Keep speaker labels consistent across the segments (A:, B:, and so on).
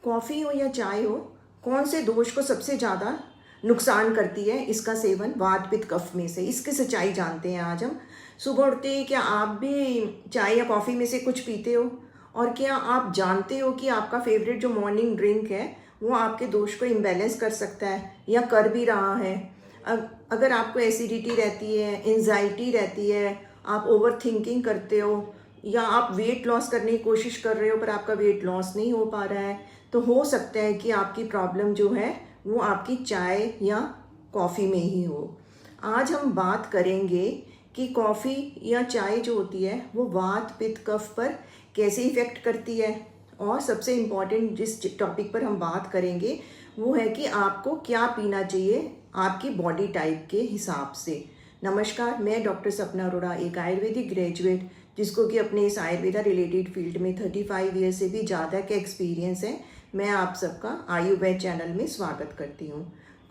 A: Coffee हो या चाय हो, कौन से दोष को सबसे ज़्यादा नुकसान करती है इसका सेवन वात पित्त कफ में से? इसकी सच्चाई जानते हैं आज हम। सुबह उठते ही क्या आप भी चाय या कॉफ़ी में से कुछ पीते हो? और क्या आप जानते हो कि आपका फेवरेट जो मॉर्निंग ड्रिंक है वो आपके दोष को इम्बैलेंस कर सकता है या कर भी रहा है? अगर आपको एसिडिटी रहती है, एंजाइटी रहती है, आप ओवर थिंकिंग करते हो, या आप वेट लॉस करने की कोशिश कर रहे हो पर आपका वेट लॉस नहीं हो पा रहा है, तो हो सकता है कि आपकी प्रॉब्लम जो है वो आपकी चाय या कॉफ़ी में ही हो। आज हम बात करेंगे कि कॉफ़ी या चाय जो होती है वो वात पित्त कफ पर कैसे इफ़ेक्ट करती है, और सबसे इम्पॉर्टेंट जिस टॉपिक पर हम बात करेंगे वो है कि आपको क्या पीना चाहिए आपकी बॉडी टाइप के हिसाब से। नमस्कार, मैं डॉक्टर सपना अरोड़ा, एक आयुर्वेदिक ग्रेजुएट जिसको कि अपने इस आयुर्वेदा रिलेटेड फील्ड में 35 ईयर से भी ज़्यादा का एक्सपीरियंस है। मैं आप सबका आयुर्वेद चैनल में स्वागत करती हूँ।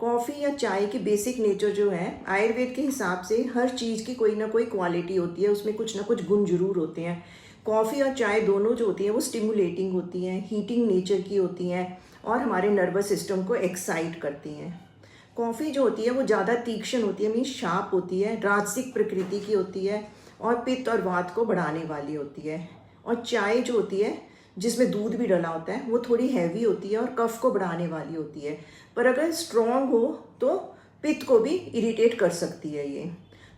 A: कॉफ़ी या चाय की बेसिक नेचर जो है, आयुर्वेद के हिसाब से हर चीज़ की कोई ना कोई क्वालिटी होती है, उसमें कुछ ना कुछ गुण जरूर होते हैं। कॉफ़ी और चाय दोनों जो होती हैं वो स्टिमुलेटिंग होती हैं, हीटिंग नेचर की होती हैं और हमारे नर्वस सिस्टम को एक्साइट करती हैं। कॉफ़ी जो होती है वो ज़्यादा तीक्ष्ण होती है, मीन्स शार्प होती है, राजसिक प्रकृति की होती है और पित्त और वात को बढ़ाने वाली होती है। और चाय जो होती है जिसमें दूध भी डला होता है वो थोड़ी हैवी होती है और कफ को बढ़ाने वाली होती है, पर अगर स्ट्रॉन्ग हो तो पित्त को भी इरिटेट कर सकती है ये।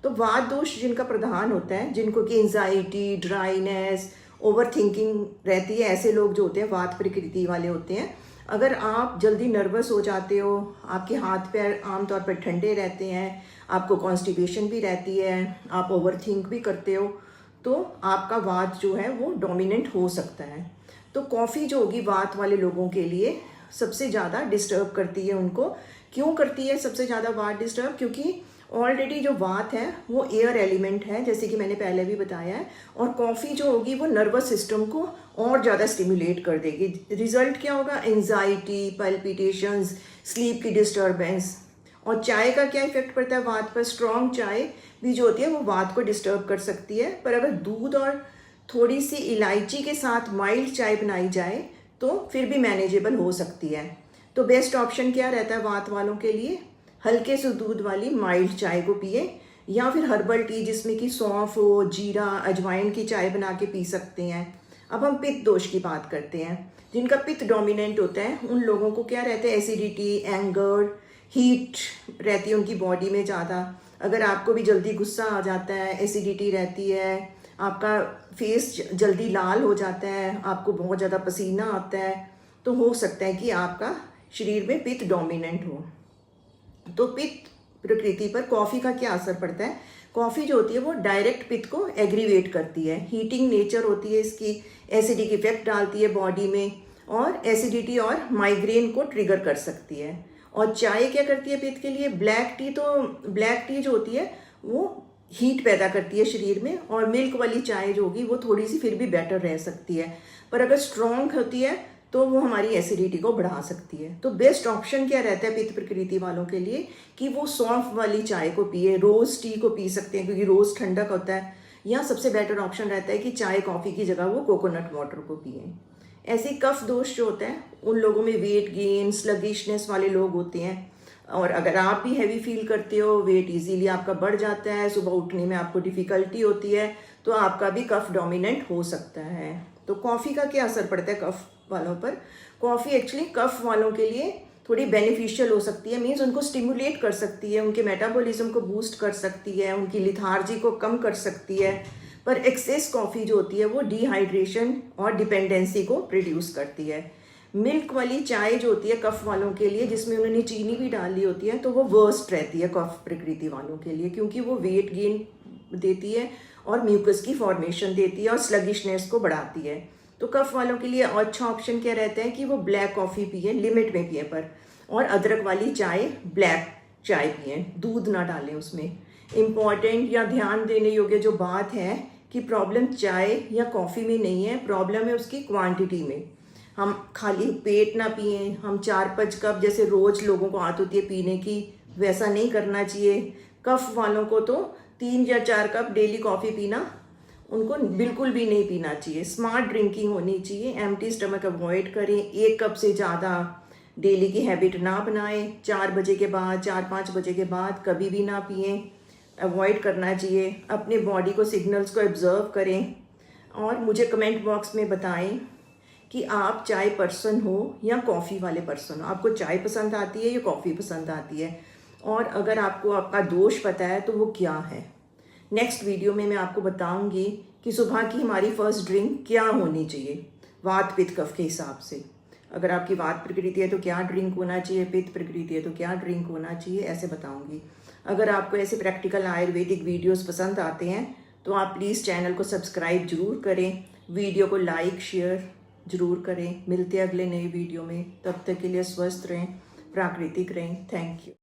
A: तो वात दोष जिनका प्रधान होता है, जिनको कि एंजाइटी, ड्राइनेस, ओवर थिंकिंग रहती है, ऐसे लोग जो होते हैं वात प्रकृति वाले होते हैं। अगर आप जल्दी नर्वस हो जाते हो, आपके हाथ पैर आमतौर पर ठंडे रहते हैं, आपको कॉन्स्टिपेशन भी रहती है, आप ओवर थिंक भी करते हो, तो आपका वात जो है वो डोमिनेंट हो सकता है। तो कॉफ़ी जो होगी वात वाले लोगों के लिए सबसे ज़्यादा डिस्टर्ब करती है उनको। क्यों करती है सबसे ज़्यादा वात डिस्टर्ब? क्योंकि ऑलरेडी जो वात है वो एयर एलिमेंट है, जैसे कि मैंने पहले भी बताया है, और कॉफ़ी जो होगी वो नर्वस सिस्टम को और ज़्यादा स्टिमुलेट कर देगी। रिजल्ट क्या होगा? एंजाइटी, पल्पिटेशंस, स्लीप की डिस्टर्बेंस। और चाय का क्या इफेक्ट पड़ता है वात पर? स्ट्रॉन्ग चाय भी जो होती है वो वात को डिस्टर्ब कर सकती है, पर अगर दूध और थोड़ी सी इलायची के साथ माइल्ड चाय बनाई जाए तो फिर भी मैनेजेबल हो सकती है। तो बेस्ट ऑप्शन क्या रहता है वात वालों के लिए? हल्के से दूध वाली माइल्ड चाय को पिए, या फिर हर्बल टी जिसमें कि सौंफ हो, जीरा, अजवाइन की चाय बना के पी सकते हैं। अब हम पित्त दोष की बात करते हैं। जिनका पित्त डोमिनेंट होता है उन लोगों को क्या रहता है? एसिडिटी, एंगर, हीट रहती है उनकी बॉडी में ज़्यादा। अगर आपको भी जल्दी गुस्सा आ जाता है, एसिडिटी रहती है, आपका फेस जल्दी लाल हो जाता है, आपको बहुत ज़्यादा पसीना आता है, तो हो सकता है कि आपका शरीर में पित्त डोमिनेंट हो। तो पित्त प्रकृति पर कॉफ़ी का क्या असर पड़ता है? कॉफ़ी जो होती है वो डायरेक्ट पित्त को एग्रीवेट करती है, हीटिंग नेचर होती है इसकी, एसिडिक इफेक्ट डालती है बॉडी में, और एसिडिटी और माइग्रेन को ट्रिगर कर सकती है। और चाय क्या करती है पित्त के लिए? ब्लैक टी जो होती है वो हीट पैदा करती है शरीर में, और मिल्क वाली चाय जो होगी वो थोड़ी सी फिर भी बेटर रह सकती है, पर अगर स्ट्रॉन्ग होती है तो वो हमारी एसिडिटी को बढ़ा सकती है। तो बेस्ट ऑप्शन क्या रहता है पित्त प्रकृति वालों के लिए? कि वो सौंफ वाली चाय को पिए, रोज़ टी को पी सकते हैं क्योंकि रोज़ ठंडक होता है, या सबसे बेटर ऑप्शन रहता है कि चाय कॉफ़ी की जगह वो कोकोनट वाटर को पिए। ऐसे कफ दोष जो होता है उन लोगों में वेट गेन, स्लगिशनेस वाले लोग होते हैं, और अगर आप भी हैवी फील करते हो, वेट इजीली आपका बढ़ जाता है, सुबह उठने में आपको डिफ़िकल्टी होती है, तो आपका भी कफ डोमिनेंट हो सकता है। तो कॉफ़ी का क्या असर पड़ता है कफ वालों पर? कॉफ़ी एक्चुअली कफ वालों के लिए थोड़ी बेनिफिशियल हो सकती है, मीन्स उनको स्टिमुलेट कर सकती है, उनके मेटाबॉलिज्म को बूस्ट कर सकती है, उनकी लिथार्जी को कम कर सकती है। पर एक्सेस कॉफ़ी जो होती है वो डिहाइड्रेशन और डिपेंडेंसी को प्रोड्यूस करती है। मिल्क वाली चाय जो होती है कफ वालों के लिए, जिसमें उन्होंने चीनी भी डाली होती है, तो वो वर्स्ट रहती है कफ प्रकृति वालों के लिए, क्योंकि वो वेट गेन देती है और म्यूकस की फॉर्मेशन देती है और स्लगिशनेस को बढ़ाती है। तो कफ वालों के लिए अच्छा ऑप्शन क्या रहता है कि वो ब्लैक कॉफ़ी पिए, लिमिट में पिए पर, और अदरक वाली चाय, ब्लैक चाय पिए, दूध ना डालें उसमें। इम्पॉर्टेंट या ध्यान देने योग्य जो बात है कि प्रॉब्लम चाय या कॉफ़ी में नहीं है, प्रॉब्लम है उसकी क्वांटिटी में। हम खाली पेट ना पिए, हम 4-5 कप जैसे रोज़ लोगों को आदत होती है पीने की, वैसा नहीं करना चाहिए। कफ वालों को तो 3 या 4 कप डेली कॉफ़ी पीना उनको बिल्कुल भी नहीं पीना चाहिए। स्मार्ट ड्रिंकिंग होनी चाहिए, एम्प्टी स्टमक अवॉइड करें, 1 कप से ज़्यादा डेली की हैबिट ना बनाएं। 4 बजे के बाद, 4-5 बजे के बाद कभी भी ना पिएं, अवॉइड करना चाहिए। अपने बॉडी को सिग्नल्स को ऑब्जर्व करें और मुझे कमेंट बॉक्स में बताएं कि आप चाय पर्सन हो या कॉफ़ी वाले पर्सन हो, आपको चाय पसंद आती है या कॉफ़ी पसंद आती है, और अगर आपको आपका दोष पता है तो वो क्या है। नेक्स्ट वीडियो में मैं आपको बताऊंगी कि सुबह की हमारी फर्स्ट ड्रिंक क्या होनी चाहिए वात पित्त कफ के हिसाब से। अगर आपकी वात प्रकृति है तो क्या ड्रिंक होना चाहिए, पित्त प्रकृति है तो क्या ड्रिंक होना चाहिए, ऐसे बताऊंगी। अगर आपको ऐसे प्रैक्टिकल आयुर्वेदिक वीडियोस पसंद आते हैं तो आप प्लीज़ चैनल को सब्सक्राइब जरूर करें, वीडियो को लाइक शेयर जरूर करें। मिलते हैं अगले नए वीडियो में, तब तक के लिए स्वस्थ रहें, प्राकृतिक रहें। Thank you.